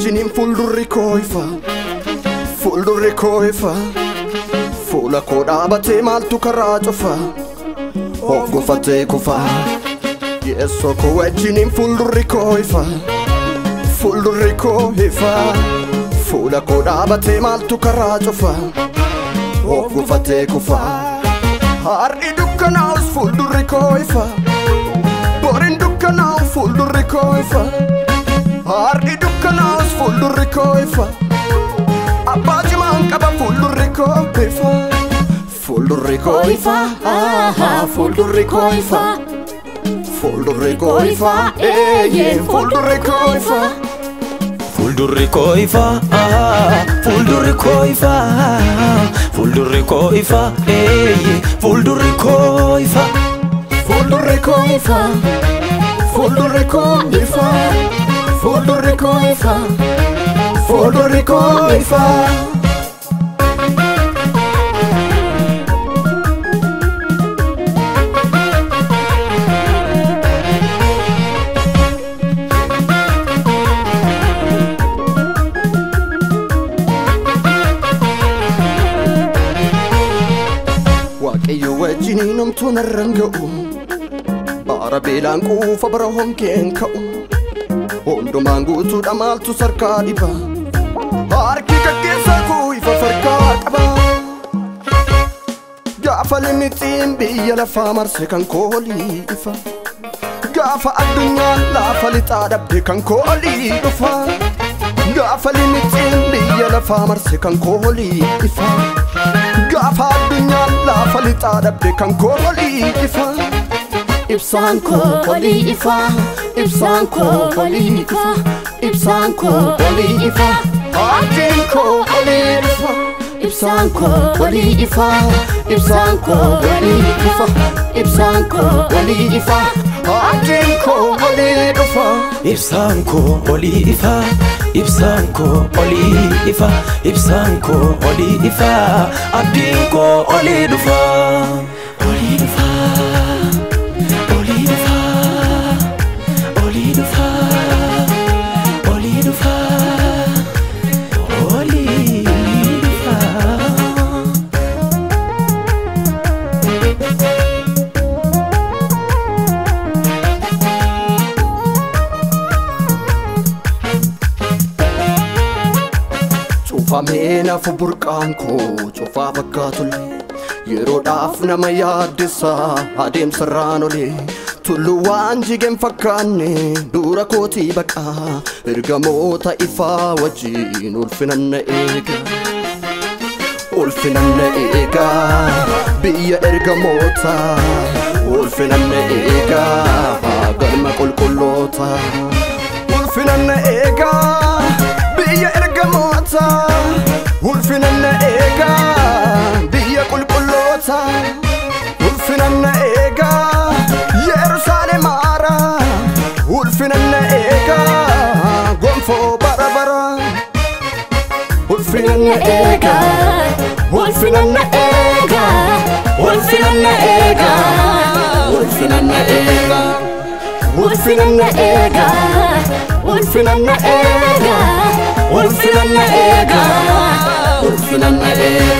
wajjiniin fuuldurri koo ifa. Fuuldurri koo ifa. Fuula koo dhaabatee maaltu karaa cufa. Of gufatee kufa. Yeessoo koo wajjiniin fuuldurri koo ifa. Fuuldurri koo ifa. Fuula koo dhaabatee maaltu karaa cufa. Of gufatee kufa. Har'i dukkanaa'us fuuldurri koo ifa. Boriin dukkanaa'u fuuldurri koo ifa. Har'i dukkanaa'us fuuldurri koo ifa. Abbaa cimaan qaba fuuldurri koo ifa. Fuuldurri koo ifa. Fuuldurri koo ifa. Fuuldurri koo ifa. Fuuldurri koo ifa. Fuuldurri koo ifa. Fuuldurri koo ifa. Fuuldurri koo ifa. Fuuldurri koo ifa. Fuuldurri koo ifa. Fuuldurri koo ifa. Fuuldurri koo ifa. Fuuldurri koo ifa. Waaqayyo wajjiniin homtuu narraan ga'u. Bara beelaan quufa bara honkeen ka'u. Hundumaan guutuudha maaltu sarkaa dhiba. Harki gaggeessaa koo ifa farkaa qaba. Gaafa limixiin biyya lafaa marse kan koolii ifa. Gaafa addunyaan lafa lixaa dhabde kan koolii dhufa. Gaafa limixiin biyya lafaa marse kan koolii ifa. Gaafa addunyaan lafa lixaa dhabde kan koolii ifa. Ibsaan koo olii ifa. Ibsaan koo olii ifa. Ibsaan koo olii ifa. Abdiin koo olii ifa. Ibsaan koo olii ifa. Ibsaan koo olii ifa. Ibsaan koo olii ifa. Abdiin koo olii ifa. Ibsaan koo olii ifa. Ibsaan koo olii ifa. Ibsaan koo olii ifa. Abdiin koo olii ifa. Olii ifa. Olii ifa. Olii ifa. Olii ifa. Olii ifa. Cufamee nafu burqaan koo cufaa fakkaatullee. Yeroodhaaf nama yaaddessa adeemsarraan olee. Tulluuwwan jigeen fakkaanne dura kootii baqaa. Ergamoota ifaa wajjin ulfinan na eega. Ulfinan na eega. Biyya ergamoota. Ulfinan na eega. Galma qulqulloota. Ulfinan na eega. Biyya ergamoota. Ulfinan na eega. Biyya qulqulloota. Ulfinan na eega. Yerusaalem aara. Ulfinan na eega. Gonfoo bara bara. Ulfinan na eega. Ulfinan na eega. Ulfinan na eega. Ulfinan na eega. Ulfinan na eega. Ulfinan na eega. Ulfinan na eega. Ulfinan na eega.